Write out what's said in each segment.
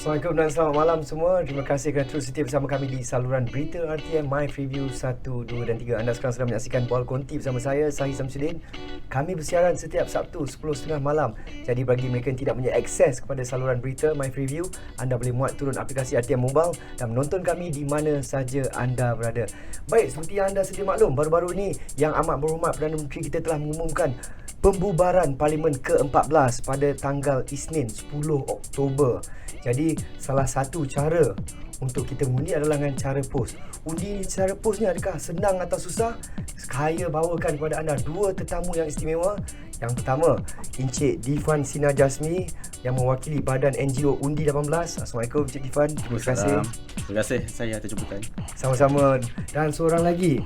Assalamualaikum dan selamat malam semua. Terima kasih kerana terus setia bersama kami di saluran berita RTM My Preview 1, 2 dan 3. Anda sekarang sedang menyaksikan Bola Konti bersama saya, Sahih Samsudin. Kami bersiaran setiap Sabtu 10.30 malam. Jadi bagi mereka yang tidak punya akses kepada saluran berita My Preview, anda boleh muat turun aplikasi RTM Mobile dan menonton kami di mana saja anda berada. Baik, seperti yang anda sedia maklum, baru-baru ini Yang Amat Berhormat Perdana Menteri kita telah mengumumkan pembubaran Parlimen ke-14 pada tanggal Isnin 10 Oktober. Jadi salah satu cara untuk kita mengundi adalah dengan cara pos. Undi cara pos ni adakah senang atau susah? Saya bawakan kepada anda dua tetamu yang istimewa. Yang pertama, Encik Difan Sina Jasmi yang mewakili Badan NGO Undi 18. Assalamualaikum Encik Difan. Terima kasih. Terima kasih saya atas jemputan. Sama-sama. Dan seorang lagi,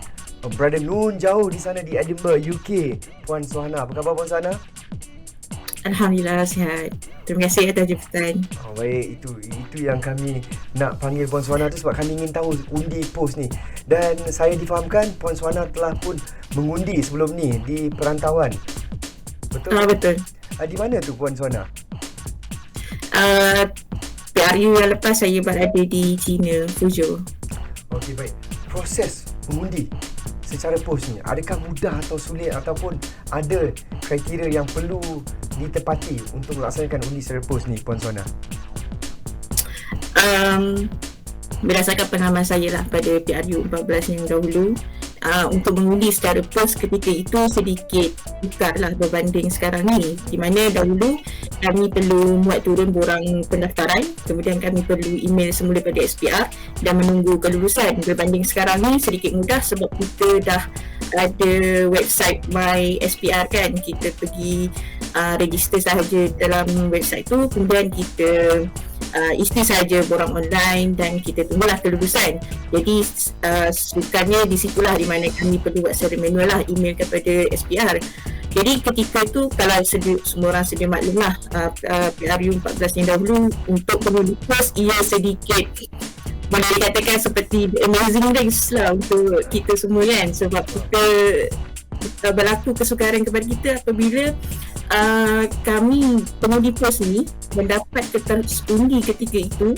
Brother Nun jauh di sana di Edinburgh, UK, Puan Suhana. Apa khabar Puan Suhana? Alhamdulillah sihat. Terima kasih atas jemputan. Baik, itu yang kami nak panggil Puan Suhana tu sebab kami ingin tahu undi pos ni. Dan saya difahamkan Puan Suhana telah pun mengundi sebelum ni di perantauan. Betul? Betul. Di mana tu Puan Suhana? PRU yang lepas saya berada di China, Fuzhou. Okey, baik. Proses mengundi secara pos ni adakah mudah atau sulit ataupun ada kriteria yang perlu ditepati untuk melaksanakan undi secara pos ni Puan Suhana? Berdasarkan pengalaman saya lah pada PRU 14 yang dahulu, untuk mengundi secara pos ketika itu sedikit bukarlah berbanding sekarang ni, di mana dahulu kami perlu muat turun borang pendaftaran, kemudian kami perlu email semula pada SPR dan menunggu kelulusan. Berbanding sekarang ni sedikit mudah sebab kita dah ada website My SPR kan, kita pergi register sahaja dalam website tu, kemudian kita isi saja borang online dan kita tunggulah kelulusan. Jadi sukarnya di situlah di mana kami perlu buat secara manual lah, email kepada SPR. Jadi ketika tu kalau semua orang sedia maklum lah, PRU 14 yang dahulu untuk pengundi pos ia sedikit boleh dikatakan seperti amazing race lah untuk kita semua kan, sebab kita berlaku kesukaran kepada kita apabila kami pengundi pos ni mendapat kertas undi ketika itu.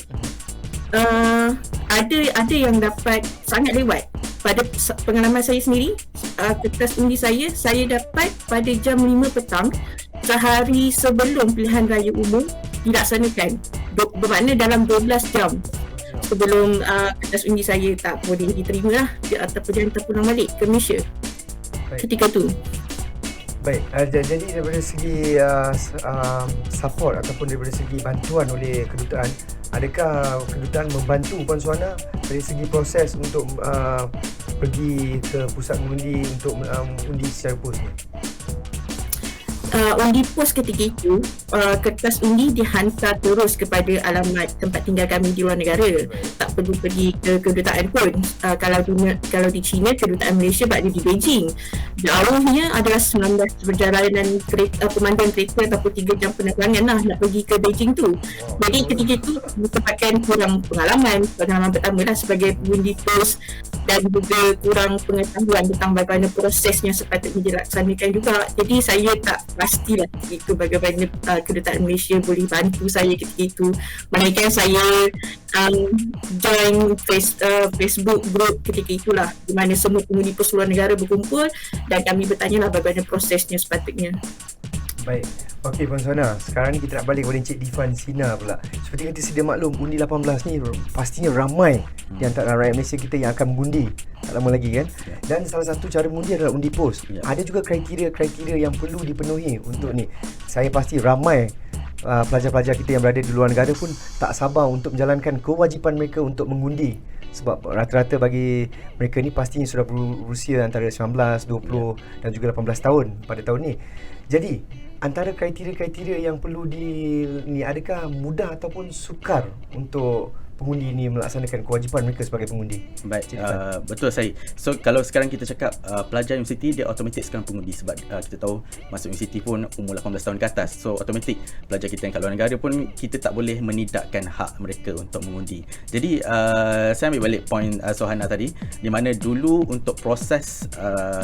Ada yang dapat sangat lewat. Pada pengalaman saya sendiri, kertas undi saya dapat pada jam 5 petang sehari sebelum pilihan raya umum dilaksanakan. Bermakna dalam 12 jam sebelum kertas undi saya tak boleh diterima lah ataupun jangan terpulang balik ke Malaysia. Baik. Ketika tu. Baik, jadi daripada segi support ataupun daripada segi bantuan oleh kedutaan, adakah kedutaan membantu Puan Suhana dari segi proses untuk pergi ke pusat mengundi untuk undi secara pos ni? Undi pos ketika itu, kertas undi dihantar terus kepada alamat tempat tinggal kami di luar negara. Tak perlu pergi ke kedutaan pun. Kalau di China, kedutaan Malaysia berada di Beijing. Jauhnya adalah 19 perjalanan pemandangan kereta ataupun 3 jam penerbangan lah nak pergi ke Beijing tu. Jadi ketika itu merupakan kurang pengalaman pertama lah sebagai pengundi pos, dan juga kurang pengetahuan tentang bagaimana prosesnya sepatutnya dilaksanakan juga. Jadi saya tak pastilah itu bagaimana kedutaan Malaysia boleh bantu saya ketika itu. Melainkan saya join Facebook group ketika itulah, di mana semua pengundi pos luar negara berkumpul dan kami bertanyalah bagaimana prosesnya sepatutnya. Baik. Okey Puan Suhana, sekarang ni kita nak balik kepada Encik Difan Sina pula. Seperti yang kita sedia maklum, undi 18 ni pastinya ramai di antara rakyat Malaysia kita yang akan mengundi tak lama lagi kan. Dan salah satu cara mengundi adalah undi pos. Ada juga kriteria yang perlu dipenuhi untuk ni. Saya pasti ramai pelajar-pelajar kita yang berada di luar negara pun tak sabar untuk menjalankan kewajipan mereka untuk mengundi. Sebab rata-rata bagi mereka ni pastinya sudah berusia antara 19, 20 dan juga 18 tahun pada tahun ni. Jadi antara kriteria-kriteria yang perlu adakah mudah ataupun sukar untuk pengundi ni melaksanakan kewajipan mereka sebagai pengundi? Baik, betul saya. So kalau sekarang kita cakap pelajar universiti, dia automatik sekarang pengundi sebab kita tahu masuk universiti pun umur 18 tahun ke atas. So automatik pelajar kita yang kat luar negara pun kita tak boleh menidakkan hak mereka untuk mengundi. Jadi saya ambil balik point Sohana tadi, di mana dulu untuk proses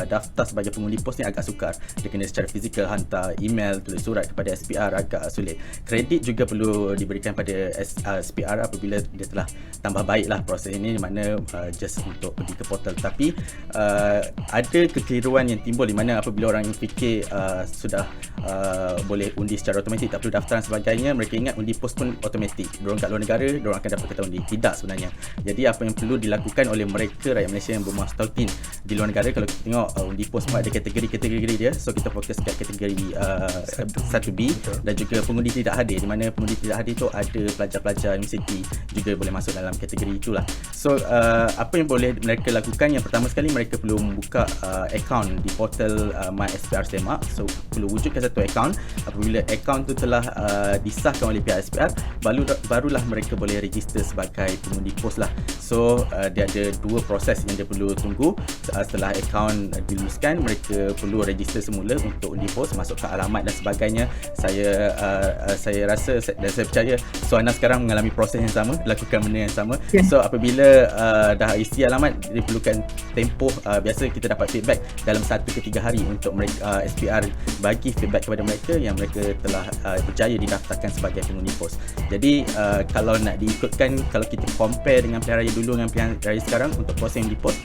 daftar sebagai pengundi pos ni agak sukar. Dia kena secara fizikal hantar email, tulis surat kepada SPR, agak sulit. Kredit juga perlu diberikan pada SPR apabila dia telah tambah baiklah proses ini, di mana just untuk pergi ke portal. Tapi ada kekeliruan yang timbul di mana apabila orang fikir sudah boleh undi secara automatik, tak perlu daftar dan sebagainya, mereka ingat undi pos pun automatik. Diorang kat luar negara, diorang akan dapat kata undi. Tidak sebenarnya. Jadi apa yang perlu dilakukan oleh mereka rakyat Malaysia yang bermustautin di luar negara, kalau kita tengok undi pos pun ada kategori-kategori dia. So kita fokus kat kategori 1B dan juga pengundi tidak hadir, di mana pengundi tidak hadir tu ada pelajar-pelajar universiti juga boleh masuk dalam kategori itulah. So apa yang boleh mereka lakukan, yang pertama sekali mereka perlu membuka akaun di portal MySPR Semak. So perlu wujudkan satu akaun. Apabila akaun tu telah disahkan oleh pihak SPR, barulah mereka boleh register sebagai pengundi pos lah. So dia ada dua proses yang dia perlu tunggu. Setelah akaun diluluskan, mereka perlu register semula untuk undi pos, masuk ke alamat dan sebagainya. Saya rasa dan saya percaya Sohana sekarang mengalami proses yang sama, lakukan benda yang sama. So apabila dah isi alamat, diperlukan tempoh, biasa kita dapat feedback dalam 1 ke 3 hari untuk mereka, SPR bagi feedback kepada mereka yang mereka telah berjaya didaftarkan sebagai pengundi pos. Jadi kalau nak diikutkan, kalau kita compare dengan pilihan raya dulu dengan pilihan raya sekarang, untuk pos yang di pos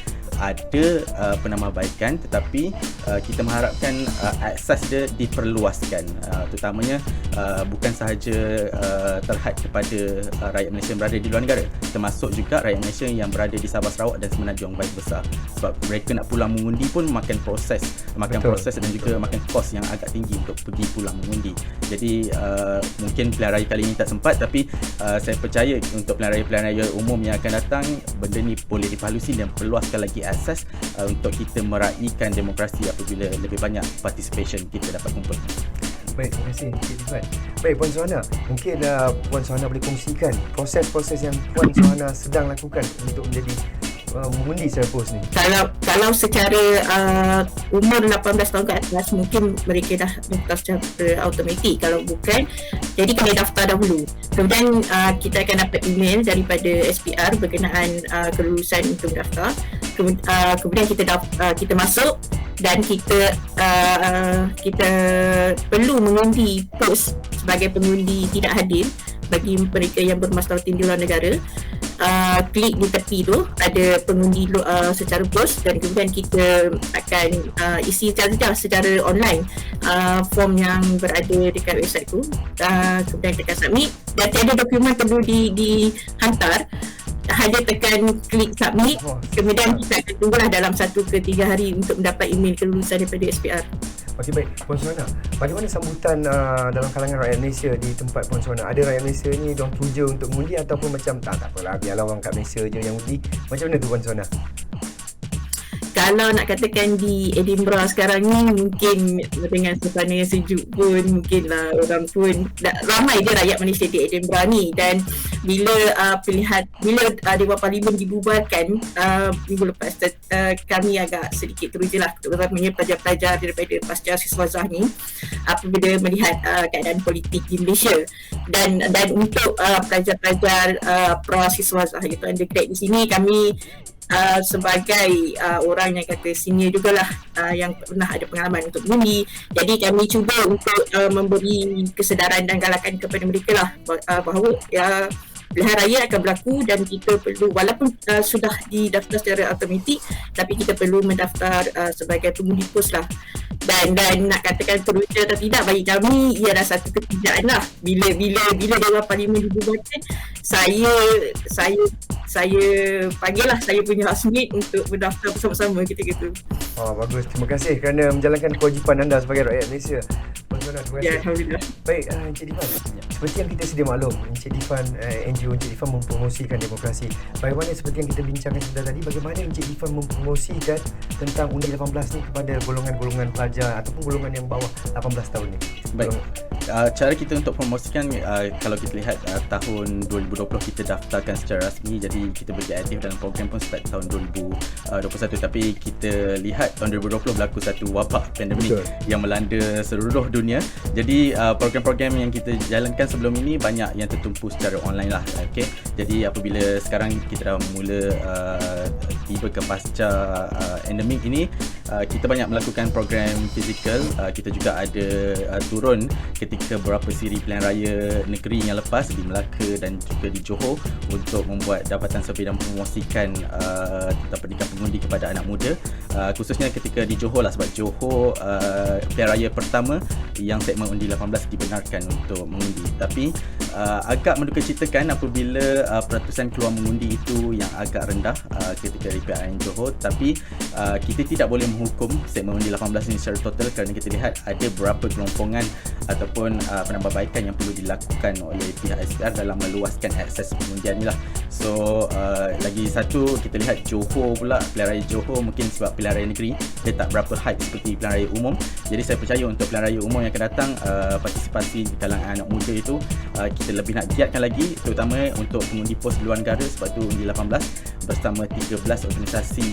ada penambahbaikan, tetapi kita mengharapkan akses dia diperluaskan, terutamanya bukan sahaja terhad kepada rakyat Malaysia yang berada di luar negara, termasuk juga rakyat Malaysia yang berada di Sabah, Sarawak dan Semenanjung Baik Besar. Sebab mereka nak pulang mengundi pun makan proses dan juga makan kos yang agak tinggi untuk pergi pulang mengundi. Jadi mungkin pilihan raya kali ini tak sempat, tapi saya percaya untuk pilihan raya umum yang akan datang, benda ni boleh diperhalusi dan perluaskan lagi akses untuk kita meraihkan demokrasi apabila lebih banyak participation kita dapat kumpul. Baik, terima kasih Encik Difan. Baik, Puan Sohana, mungkin Puan Sohana boleh kongsikan proses-proses yang Puan Sohana sedang lakukan untuk menjadi mengundi secara pos ni. Kalau secara umur 18 tahun ke atas, mungkin mereka dah daftar secara automatik. Kalau bukan, jadi kena daftar dahulu. Kemudian kita akan dapat email daripada SPR berkenaan kelulusan untuk daftar. Kemudian kita masuk dan kita perlu mengundi pos sebagai pengundi tidak hadir bagi mereka yang bermastautin di luar negara. Klik di tepi tu ada pengundi secara pos, dan kemudian kita akan isi secara online form yang berada dekat website tu. Kemudian tekan submit dan tiada dokumen perlu dihantar, hanya tekan klik submit. Kemudian kita akan tunggulah dalam 1 ke 3 hari untuk mendapat email kelulusan daripada SPR. Okey, baik. Puan Sohana, bagaimana sambutan dalam kalangan rakyat Malaysia di tempat Puan Sohana? Ada rakyat Malaysia ni diorang puja untuk mengundi ataupun macam tak apalah, biarlah orang kat Malaysia je yang undi? Macam mana tu Puan Sohana? Kalau nak katakan di Edinburgh sekarang ni, mungkin dengan suasana yang sejuk pun, mungkinlah orang pun ramai je rakyat Malaysia di Edinburgh ni. Dan bila Dewan Parlimen dibubarkan minggu lepas, kami agak sedikit terujalah, terutamanya pelajar-pelajar daripada pasca siswazah ni apabila melihat keadaan politik di Malaysia. Dan untuk pelajar-pelajar pra-siswazah iaitu undergrad di sini, kami sebagai orang yang kata senior jugalah, yang pernah ada pengalaman untuk mengundi, jadi kami cuba untuk memberi kesedaran dan galakan kepada mereka lah, bahawa pilihan raya akan berlaku dan kita perlu, walaupun sudah didaftar secara automatik, tapi kita perlu mendaftar sebagai pengundi pos lah. Dan nak katakan teruja atau tidak, bagi kami ia adalah satu ketidakkan lah. Bila Dewan Parlimen dibubarkan, saya panggil lah saya punya housemate untuk berdaftar bersama-sama ketika itu. Bagus. Terima kasih kerana menjalankan kewajipan anda sebagai rakyat Malaysia. Terima kasih. Ya, Alhamdulillah. Baik, Encik Difan, seperti yang kita sedia maklum, Encik Difan, NGO Encik Difan mempromosikan demokrasi. Bagaimana seperti yang kita bincangkan sebentar tadi, bagaimana Encik Difan mempromosikan tentang undi 18 ni kepada golongan-golongan pelajar ataupun golongan yang bawah 18 tahun ni? Baik. cara kita untuk promosikan, kalau kita lihat tahun 2020 kita daftarkan secara rasmi, jadi kita berjaya aktif dalam program pun start tahun 2021, tapi kita lihat tahun 2020 berlaku satu wabak pandemik yang melanda seluruh dunia. Jadi program-program yang kita jalankan sebelum ini banyak yang tertumpu secara online lah. Okay? Jadi apabila sekarang kita dah mula tiba ke pasca endemik ini, kita banyak melakukan program fizikal. Kita juga ada turun ketika beberapa siri pilihan raya negeri yang lepas di Melaka dan juga di Johor untuk membuat dapatan survey dan promosikan tentang pendidikan pengundi kepada anak muda, khususnya ketika di Johor lah, sebab Johor pilihan raya pertama yang segmen undi 18 dibenarkan untuk mengundi. Tapi agak mendukacitakan apabila peratusan keluar mengundi itu yang agak rendah ketika di PRN Johor, tapi kita tidak boleh menghukum segmen undi 18 ini secara total kerana kita lihat ada beberapa kelompongan ataupun penambahbaikan yang perlu dilakukan oleh pihak SPR dalam meluaskan akses pengundian ni lah. So lagi satu, kita lihat Johor pula, pilihan raya Johor mungkin sebab pilihan raya negeri dia tak berapa hype seperti pilihan raya umum. Jadi saya percaya untuk pilihan raya umum yang akan datang, partisipasi di kalangan anak muda itu kita lebih nak giatkan lagi, terutama untuk pengundi pos di luar negara. Sebab tu undi 18 bersama 13 organisasi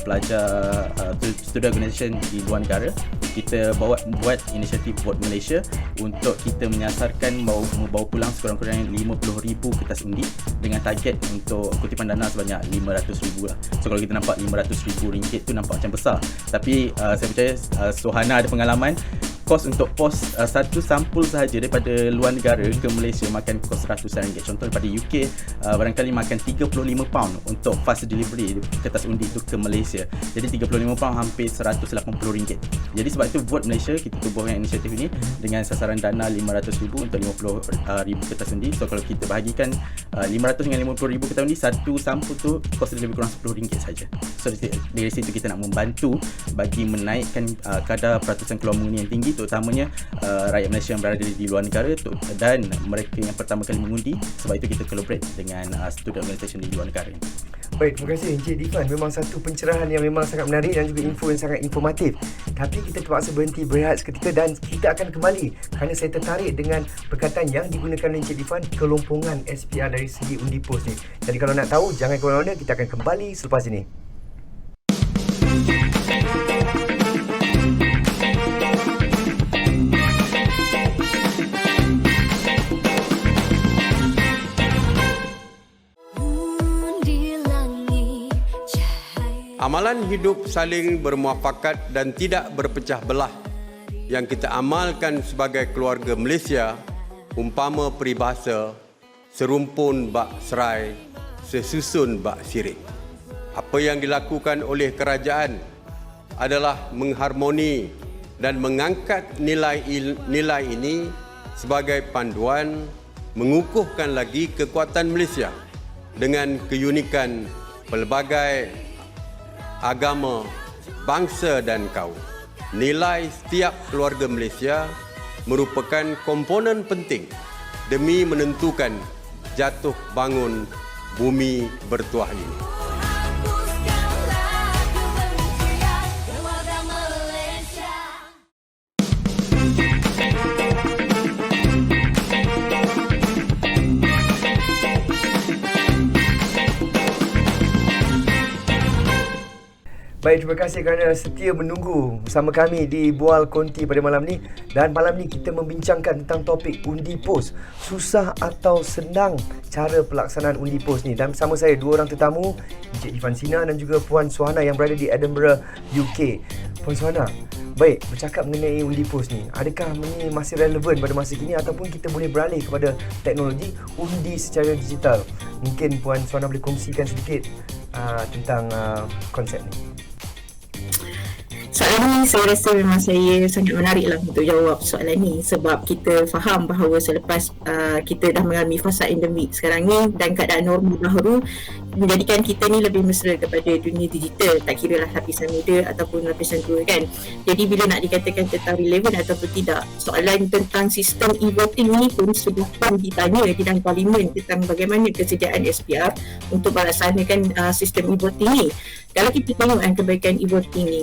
pelajar student organisation di luar negara, kita buat inisiatif Vote Malaysia untuk kita menyasarkan membawa pulang sekurang-kurangnya 50,000 kertas undi dengan target untuk kutipan dana sebanyak 500,000 lah. So kalau kita nampak RM500,000 tu nampak macam besar, tapi saya percaya Sohana ada pengalaman. Kos untuk pos satu sampul sahaja daripada luar negara ke Malaysia makan kos RM100. Contoh daripada UK barangkali makan £35 untuk fast delivery kertas undi itu ke Malaysia. Jadi £35 hampir RM180. Jadi sebab itu Vote Malaysia kita tubuhkan inisiatif ini dengan sasaran dana RM500,000 untuk 50,000 kertas undi. So kalau kita bahagikan 500 dengan 50,000 kertas undi, satu sampul tu kos dia lebih kurang RM10 saja. So dari situ kita nak membantu bagi menaikkan kadar peratusan keluar mengundi yang tinggi, terutamanya rakyat Malaysia yang berada di luar negara dan mereka yang pertama kali mengundi. Sebab itu kita collaborate dengan student organisation di luar negara. Baik, terima kasih Encik Difan. Memang satu pencerahan yang memang sangat menarik dan juga info yang sangat informatif. Tapi kita terpaksa berhenti berehat seketika dan kita akan kembali kerana saya tertarik dengan perkataan yang digunakan oleh Encik Difan, kelompongan SPR dari segi undi pos ni. Jadi kalau nak tahu, jangan ke mana-mana, kita akan kembali selepas ini. Amalan hidup saling bermuafakat dan tidak berpecah belah yang kita amalkan sebagai keluarga Malaysia, umpama peribahasa serumpun bak serai, sesusun bak sirik. Apa yang dilakukan oleh kerajaan adalah mengharmoni dan mengangkat nilai ini sebagai panduan mengukuhkan lagi kekuatan Malaysia dengan keunikan pelbagai agama, bangsa dan kaum. Nilai setiap keluarga Malaysia merupakan komponen penting demi menentukan jatuh bangun bumi bertuah ini. Baik, terima kasih kerana setia menunggu bersama kami di Bual Konti pada malam ni. Dan malam ni kita membincangkan tentang topik undi pos. Susah atau senang cara pelaksanaan undi pos ni. Dan bersama saya dua orang tetamu, Encik Difan Sina dan juga Puan Sohana yang berada di Edinburgh, UK. Puan Sohana, baik, bercakap mengenai undi pos ni, adakah ini masih relevan pada masa kini ataupun kita boleh beralih kepada teknologi undi secara digital? Mungkin Puan Sohana boleh kongsikan sedikit tentang konsep ni. Soalan ni saya rasa memang saya sangat menarik lah untuk jawab soalan ni, sebab kita faham bahawa selepas kita dah mengalami fasa endemik sekarang ni dan keadaan normal baru, menjadikan kita ni lebih mesra kepada dunia digital, tak kira lah lapisan muda ataupun lapisan tua kan. Jadi bila nak dikatakan tentang relevan ataupun tidak, soalan tentang sistem e-voting ni pun sudah pun ditanya di dalam parlimen tentang bagaimana kesediaan SPR untuk melaksanakan sistem e-voting ni. Kalau kita tengok kebaikan e-voting ni,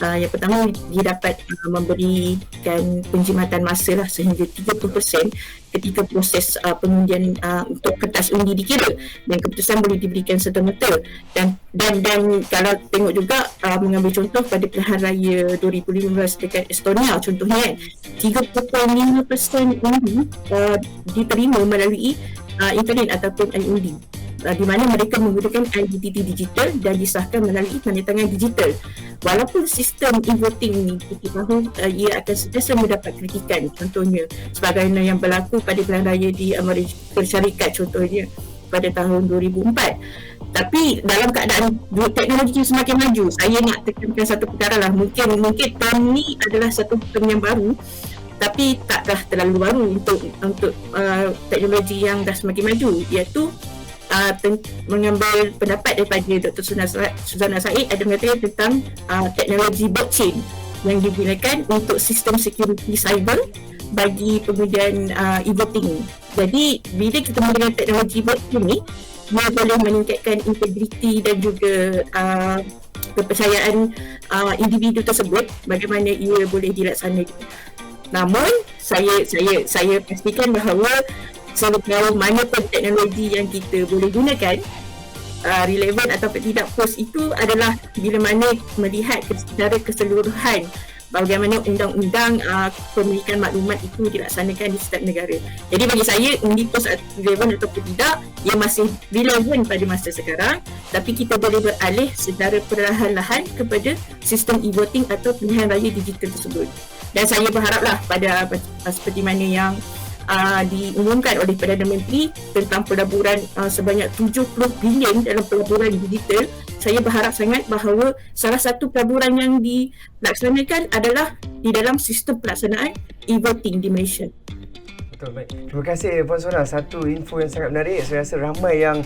yang pertama dia dapat memberikan penjimatan masa lah sehingga 30% ketika proses pengundian untuk kertas undi dikira, dan keputusan boleh diberikan serta-merta. Dan kalau tengok juga mengambil contoh pada pilihan raya 2015 dekat Estonia contohnya kan, 30.5% undi diterima melalui internet ataupun iUndi, di mana mereka menggunakan identiti digital dan disahkan melalui tandatangan digital. Walaupun sistem e-voting ni kita tahu ia akan sentiasa mendapat kritikan, contohnya sebagaimana yang berlaku pada pilihan raya di Amerika Syarikat contohnya pada tahun 2004. Tapi dalam keadaan teknologi semakin maju, saya nak tekankan satu perkara lah, mungkin term ni adalah satu term yang baru, tapi taklah terlalu baru untuk teknologi yang dah semakin maju, iaitu mengambil pendapat daripada Dr. Suzana Said ada mengatakan tentang teknologi blockchain yang digunakan untuk sistem security cyber bagi pengundian e-voting. Jadi bila kita menggunakan teknologi blockchain ni, dia boleh meningkatkan integriti dan juga kepercayaan individu tersebut bagaimana ia boleh dilaksanakan. Namun saya pastikan bahawa sejauh mana pun teknologi yang kita boleh gunakan, relevan atau tidak post itu adalah bila mana melihat secara keseluruhan bagaimana undang-undang pemilikan maklumat itu dilaksanakan di setiap negara. Jadi bagi saya, undi post relevan ataupun tidak, ia masih relevan pada masa sekarang, tapi kita boleh beralih secara perlahan-lahan kepada sistem e-voting atau pilihan raya digital tersebut. Dan saya berharaplah pada seperti mana yang diumumkan oleh Perdana Menteri tentang pelaburan sebanyak 70 bilion dalam pelaburan digital, saya berharap sangat bahawa salah satu pelaburan yang dilaksanakan adalah di dalam sistem pelaksanaan e-voting di Malaysia. Betul, baik. Terima kasih Puan Sona. Satu info yang sangat menarik. Saya rasa ramai yang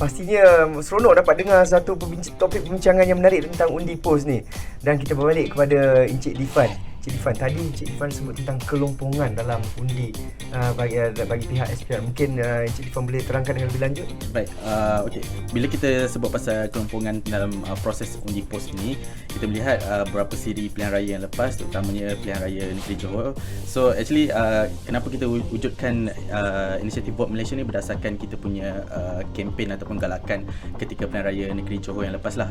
pastinya seronok dapat dengar satu topik perbincangan yang menarik tentang undi POS ni. Dan kita berbalik kepada Encik Difan. Encik Difan, tadi Encik Difan sebut tentang kelompongan dalam undi bagi pihak SPR. Mungkin Encik Difan boleh terangkan dengan lebih lanjut? Baik, okey. Bila kita sebut pasal kelompongan dalam proses undi POS ni, kita melihat beberapa siri pilihan raya yang lepas, terutamanya pilihan raya negeri Johor. So actually kenapa kita wujudkan inisiatif Vote Malaysia ni berdasarkan kita punya kempen ataupun galakan ketika pilihan raya negeri Johor yang lepas lah.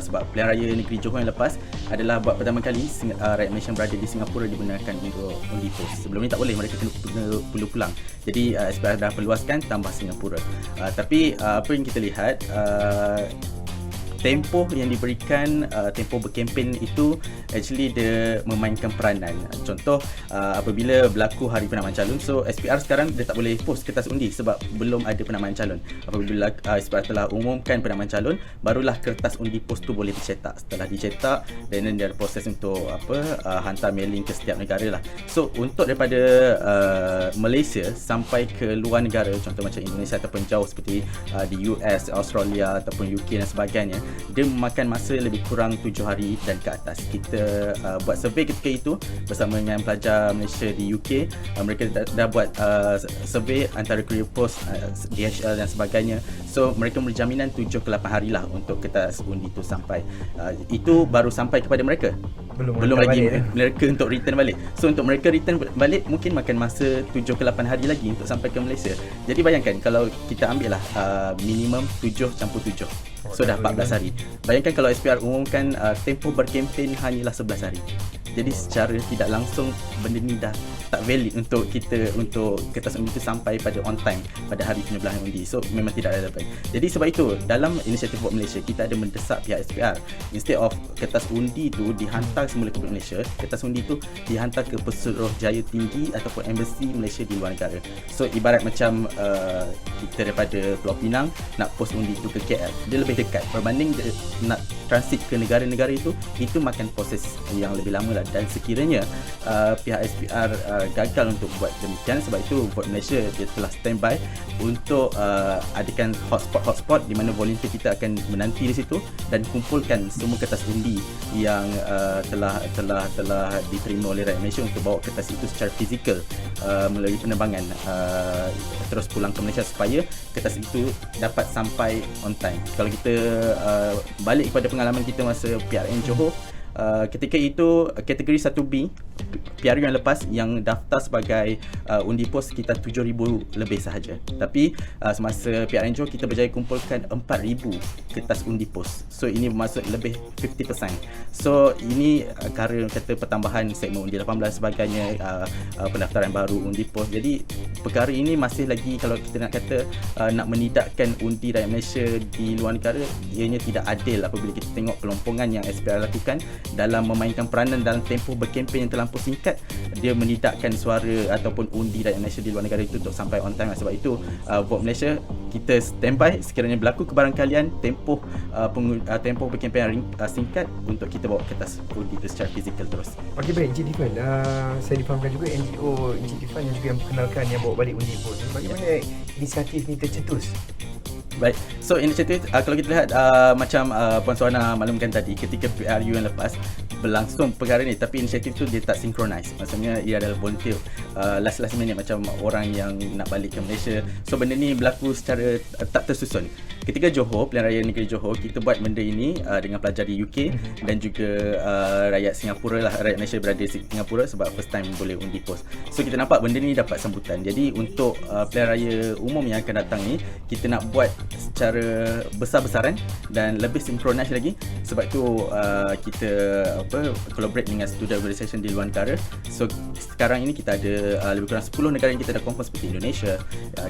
Sebab pilihan raya negeri Johor yang lepas adalah buat pertama kali rakyat Malaysia yang berada di Singapura digunakan untuk undi POS. Sebelum ni tak boleh, mereka perlu pulang. Jadi SPR dah perluaskan tambah Singapura. Tapi apa yang kita lihat, tempoh yang diberikan, tempoh berkempen itu actually dia memainkan peranan. Contoh, apabila berlaku hari penamaan calon, so SPR sekarang dia tak boleh post kertas undi sebab belum ada penamaan calon. Apabila SPR telah umumkan penamaan calon, barulah kertas undi post tu boleh dicetak. Setelah dicetak, dan dia ada proses untuk hantar mailing ke setiap negara lah. So untuk daripada Malaysia sampai ke luar negara, contoh macam Indonesia ataupun jauh seperti di US, Australia ataupun UK dan sebagainya, dia memakan masa lebih kurang 7 hari dan ke atas. Kita buat survey ketika itu bersama dengan pelajar Malaysia di UK. Mereka dah buat survey antara Career Post, DHL dan sebagainya. So mereka memberi jaminan 7 ke 8 hari lah untuk kertas undi itu sampai. Itu baru sampai kepada mereka. Belum lagi mereka untuk return balik. So untuk mereka return balik mungkin makan masa 7 ke 8 hari lagi untuk sampai ke Malaysia. Jadi bayangkan kalau kita ambil lah minimum 7 campur 7. So dah 14 hari. Bayangkan kalau SPR umumkan tempoh berkempen hanyalah 11 hari. Jadi secara tidak langsung benda ni dah tak valid untuk kita, untuk kertas undi itu sampai pada on time pada hari penyebelahan undi. So memang tidak relevan. Jadi sebab itu dalam inisiatif Vote Malaysia kita ada mendesak pihak SPR, instead of kertas undi itu dihantar semula ke Malaysia, kertas undi itu dihantar ke Pesuruhjaya Tinggi ataupun embassy Malaysia di luar negara. So ibarat macam kita daripada Pulau Pinang nak post undi itu ke KL, dia lebih dekat berbanding nak transit ke negara-negara itu makan proses yang lebih lama lah. Dan sekiranya pihak SPR gagal untuk buat demikian, sebab itu Vote Malaysia dia telah standby untuk adakan hotspot di mana volunteer kita akan menanti di situ dan kumpulkan semua kertas undi yang telah diterima oleh rakyat Malaysia untuk bawa kertas itu secara fizikal melalui penerbangan terus pulang ke Malaysia supaya kertas itu dapat sampai on time. Kalau kita balik kepada pengalaman kita masa PRN Johor, ketika itu kategori 1B PRU yang lepas yang daftar sebagai undi pos sekitar 7,000 lebih sahaja. Tapi semasa PRN Johor kita berjaya kumpulkan 4,000 kertas undi pos. So ini bermaksud lebih 50%. So ini cara kata pertambahan segmen undi 18 sebagainya, pendaftaran baru undi pos. Jadi perkara ini masih lagi, kalau kita nak kata nak menidakkan undi rakyat Malaysia di luar negara, ianya tidak adil apabila kita tengok kelompongan yang SPR lakukan dalam memainkan peranan dalam tempoh berkempen yang terlampau singkat, dia menidakkan suara ataupun undi rakyat Malaysia di luar negara itu untuk sampai on time. Sebab itu Vote Malaysia, kita standby sekiranya berlaku kebarangkalian tempoh berkempen yang singkat untuk kita bawa kertas undi itu secara fizikal terus. Okey, baik Encik Difan, saya difahamkan juga NGO Encik Difan yang juga yang memperkenalkan yang bawa balik undi pos. Bagaimana inisiatif ni tercetus? Baik, so inisiatif kalau kita lihat macam Puan Suhana maklumkan tadi, ketika PRU yang lepas berlangsung perkara ni, tapi inisiatif tu dia tak synchronize. Maksudnya ia adalah volunteer last minute, macam orang yang nak balik ke Malaysia. So benda ni berlaku secara tak tersusun. Ketika Johor, Pilihan Raya Negeri Johor, kita buat benda ini dengan pelajar di UK dan juga rakyat Singapura lah, rakyat Malaysia berada di Singapura sebab first time boleh undi pos. So kita nampak benda ni dapat sambutan. Jadi untuk Pilihan Raya umum yang akan datang ni, kita nak buat secara besar-besaran dan lebih synchronize lagi. Sebab tu kita collaborate dengan student organisation di luar negara. So sekarang ini kita ada lebih kurang 10 negara yang kita dah confirm, seperti Indonesia,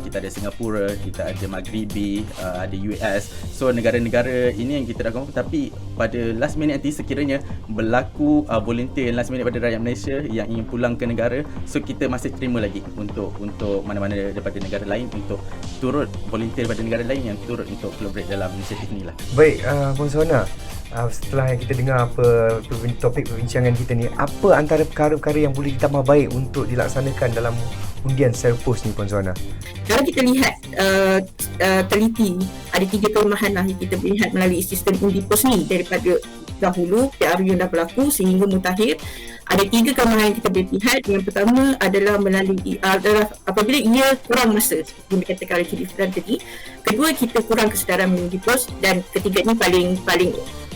kita ada Singapura, kita ada Maghribi, ada US. So negara-negara ini yang kita dah confirm, tapi pada last minute nanti sekiranya berlaku volunteer last minute pada rakyat Malaysia yang ingin pulang ke negara, so kita masih terima lagi untuk mana-mana daripada negara lain untuk turut volunteer daripada negara lain yang turut untuk collaborate dalam inisiatif ni lah. Baik, Puan Suhana, setelah yang kita dengar topik perbincangan kita ni, apa antara perkara-perkara yang boleh ditambah baik untuk dilaksanakan dalam undian secara pos ni, Puan Suhana? Kalau kita lihat teliti, ada 3 kelemahan lah yang kita lihat melalui sistem undi pos ni daripada dahulu PRU yang dah berlaku sehingga mutakhir. Ada 3 kelemahan yang kita boleh lihat. Yang pertama adalah apabila ia kurang masa, seperti dikatakan oleh Cik Difan tadi. Kedua, kita kurang kesedaran mengundi pos, dan ketiga ni paling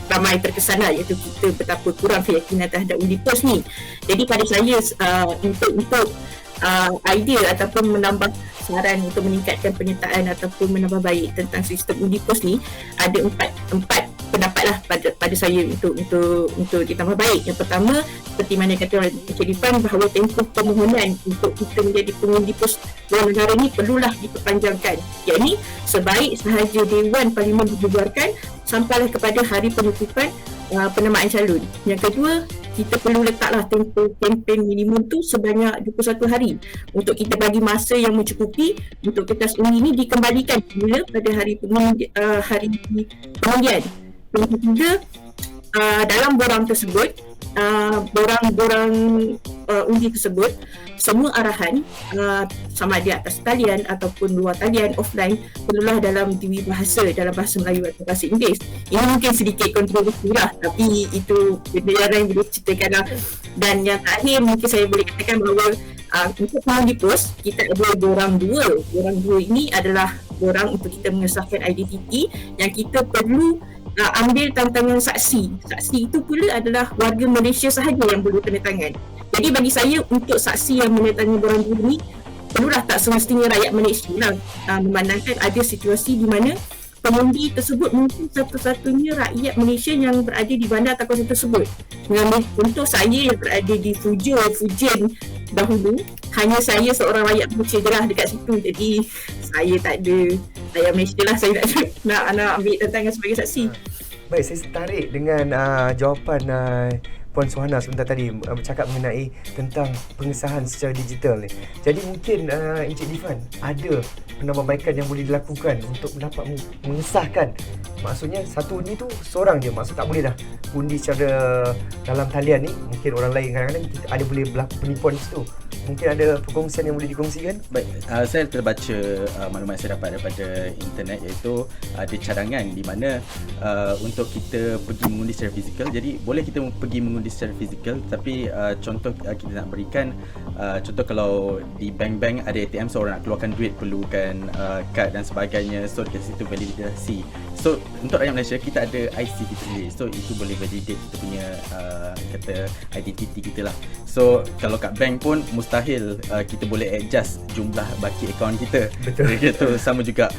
ramai terkesan lah, iaitu kita betapa kurang keyakinan terhadap undi pos ni. Jadi pada saya untuk idea ataupun menambah saran untuk meningkatkan penyertaan ataupun menambah baik tentang sistem undi pos ni, ada empat pendapat lah pada saya untuk ditambah baik. Yang pertama, seperti mana kata oleh Encik Difan, bahawa tempoh permohonan untuk kita menjadi pengundi pos luar negara ni perlulah diperpanjangkan. Yakni sebaik sahaja Dewan Parlimen dibubarkan sampailah kepada hari penutupan penamaan calon. Yang kedua, kita perlu letaklah tempoh kempen minimum tu sebanyak 21 hari untuk kita bagi masa yang mencukupi untuk kertas undi ni dikembalikan semula pada hari pengundian. Yang ketiga, dalam borang tersebut, borang undi tersebut, semua arahan sama ada atas talian ataupun luar talian offline perlulah dalam dua bahasa, dalam bahasa Melayu atau bahasa Inggeris. Ini mungkin sedikit kontroversi lah, tapi itu benda yang boleh ceritakan lah. Dan yang terakhir, mungkin saya boleh katakan bahawa untuk pengundi pos, kita ada borang 2. Borang 2 ini adalah borang untuk kita mengesahkan identiti yang kita perlu ambil tantangan saksi. Saksi itu pula adalah warga Malaysia sahaja yang boleh tanda tangan. Jadi bagi saya, untuk saksi yang menandatangani borang 2 ni, perlulah tak semestinya rakyat Malaysia lah, memandangkan ada situasi di mana pengundi tersebut mungkin satu-satunya rakyat Malaysia yang berada di bandar atau kawasan tersebut. Mengambil contoh saya yang berada di Fujian dahulu, hanya saya seorang rakyat Malaysia je lah dekat situ. Jadi saya tak ada rakyat Malaysia lah, saya tak ada nak ambil tantangan sebagai saksi. Baik, saya tertarik dengan jawapan Puan Suhana sebentar tadi bercakap mengenai tentang pengesahan secara digital ni. Jadi mungkin Encik Difan ada penambahbaikan yang boleh dilakukan untuk dapat mengesahkan. Maksudnya satu undi tu seorang je, maksud tak boleh dah undi secara dalam talian ni. Mungkin orang lain kadang-kadang ada boleh berlaku penipuan di situ. mungkin ada perkongsian yang boleh dikongsikan? Baik, saya terbaca maklumat saya dapat daripada internet, iaitu ada cadangan di mana untuk kita pergi mengundi secara fizikal. Jadi boleh kita pergi mengundi secara fizikal, tapi contoh kita nak berikan, contoh kalau di bank-bank ada ATM, so orang nak keluarkan duit perlukan kad dan sebagainya, so dekat situ validasi. So untuk rakyat Malaysia kita ada IC kita sendiri, so itu boleh validate kita punya kata identiti kita lah. So kalau kat bank pun mustahil kita boleh adjust jumlah baki akaun kita. Betul. Itu sama juga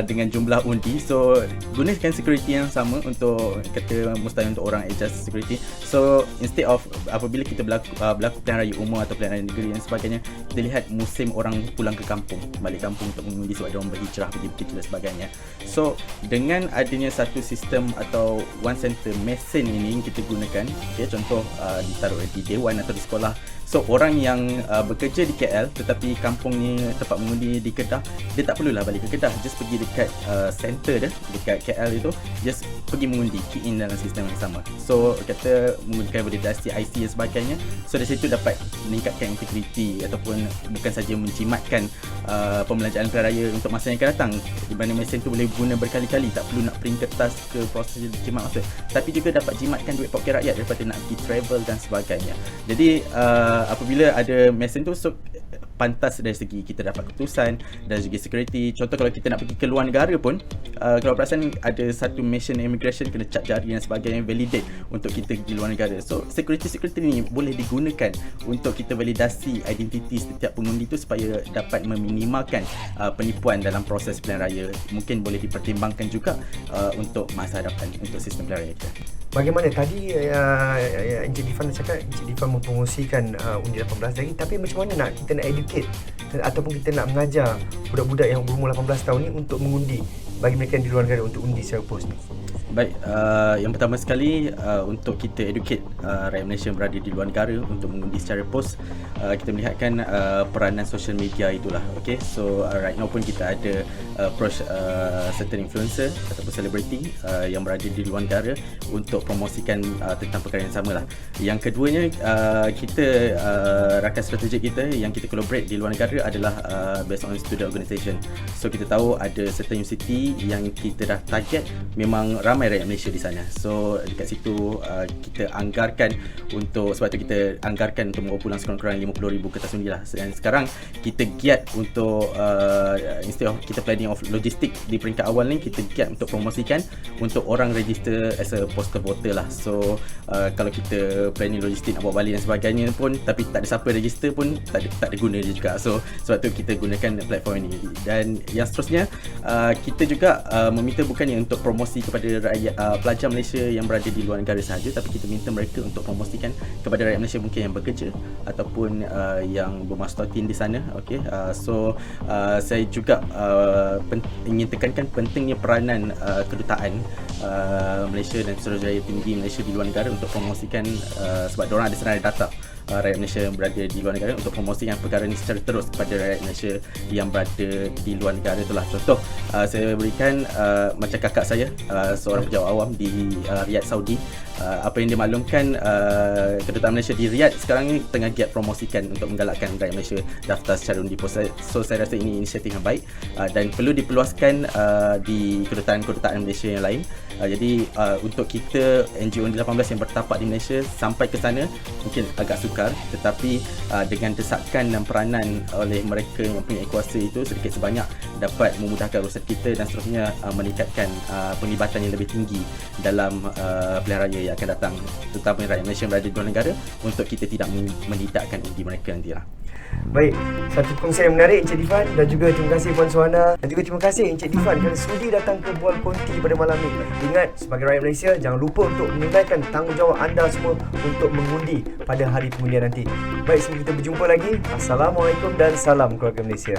dengan jumlah undi. So gunakan security yang sama untuk kata mustahil untuk orang adjust security. So instead of apabila kita berlaku pilihan raya umum atau pilihan raya negeri dan sebagainya, kita lihat musim orang pulang ke kampung, balik kampung untuk mengundi sebab dia orang berhijrah pergi bekerja dan sebagainya. So dengan adanya satu sistem atau one center mesin ini kita gunakan, okay, contoh ditaruh di dewan atau di sekolah. So orang yang bekerja di KL tetapi kampungnya tempat mengundi di Kedah, dia tak perlulah balik ke Kedah, just pergi dekat center dia dekat KL itu, just pergi mengundi, key in dalam sistem yang sama. So kata menggunakan validasi IC dan sebagainya, so dari situ dapat meningkatkan integriti ataupun bukan saja menjimatkan pembelanjaan pilihan raya untuk masa yang akan datang, di mana mesin tu boleh guna berkali-kali, tak perlu nak print kertas ke proses jimat masa, tapi juga dapat jimatkan duit poket rakyat daripada nak pergi travel dan sebagainya. Jadi apabila ada mesin tu, so pantas dari segi kita dapat keputusan dan segi security. Contoh kalau kita nak pergi ke luar negara pun, kalau perasan ada satu mission immigration kena cap jari dan sebagainya, validate untuk kita pergi luar negara. So security ni boleh digunakan untuk kita validasi identiti setiap pengundi tu supaya dapat meminimalkan penipuan dalam proses pilihan raya. Mungkin boleh dipertimbangkan juga untuk masa hadapan untuk sistem pilihan raya kita. Bagaimana tadi Encik Difan cakap, Encik Difan mempromosikan undi 18 lagi, tapi macam mana kita nak educate ataupun kita nak mengajar budak-budak yang berumur 18 tahun ni untuk mengundi, bagi mereka yang di luar negara untuk undi secara pos ni? Baik, yang pertama sekali untuk kita educate rakyat Malaysia yang berada di luar negara untuk mengundi secara pos, kita melihatkan peranan social media itulah. Okay, so right now pun kita ada approach certain influencer ataupun selebriti yang berada di luar negara untuk promosikan tentang perkara yang sama lah. Yang keduanya, kita rakan strategik kita yang kita collaborate di luar negara adalah based on student organisation. So kita tahu ada certain university yang kita dah target, memang ramai rakyat Malaysia di sana. So dekat situ kita anggarkan untuk, sebab tu kita anggarkan untuk membawa pulang sekurang-kurangnya 50,000 kertas undi lah. Dan sekarang kita giat untuk instead of kita planning of logistik di peringkat awal ni, kita giat untuk promosikan untuk orang register as a postal voter lah. So kalau kita planning logistik nak bawa balik dan sebagainya pun, tapi tak ada siapa register pun, tak ada guna dia juga. So sebab tu kita gunakan platform ini. Dan yang seterusnya, kita juga meminta bukannya untuk promosi kepada pelajar Malaysia yang berada di luar negara sahaja, tapi kita minta mereka untuk promosikan kepada rakyat Malaysia mungkin yang bekerja ataupun yang bermastuatin di sana. Okay, so saya juga ingin tekankan pentingnya peranan kedutaan Malaysia dan Suruhanjaya Tinggi Malaysia di luar negara untuk promosikan, sebab diorang ada senarai data rakyat Malaysia yang berada di luar negara untuk promosikan perkara ini secara terus kepada rakyat Malaysia yang berada di luar negara. Itulah contoh saya berikan, macam kakak saya, seorang pejabat awam di Riyadh, Saudi. Apa yang dimaklumkan, kedutaan Malaysia di Riyadh sekarang ni tengah giat promosikan untuk menggalakkan rakyat Malaysia daftar secara undi pos. So saya rasa ini inisiatif yang baik dan perlu diperluaskan di kedutaan Malaysia yang lain. Jadi untuk kita NGO Undi 18 yang bertapak di Malaysia sampai ke sana mungkin agak sukar, tetapi dengan desakan dan peranan oleh mereka yang mempunyai kuasa itu, sedikit sebanyak dapat memudahkan urusan kita dan seterusnya meningkatkan penglibatan yang lebih tinggi dalam pilihan raya yang akan datang, terutama rakyat Malaysia yang berada di luar negara, untuk kita tidak menidakkan undi mereka nantilah. Baik, satu perkongsian yang menarik Encik Difan, dan juga terima kasih Puan Suhana, dan juga terima kasih Encik Difan kerana sudi datang ke Bual Konti pada malam ini. Ingat, sebagai rakyat Malaysia, jangan lupa untuk menunaikan tanggungjawab anda semua untuk mengundi pada hari pengundian nanti. Baik, sampai kita berjumpa lagi. Assalamualaikum dan salam keluarga Malaysia.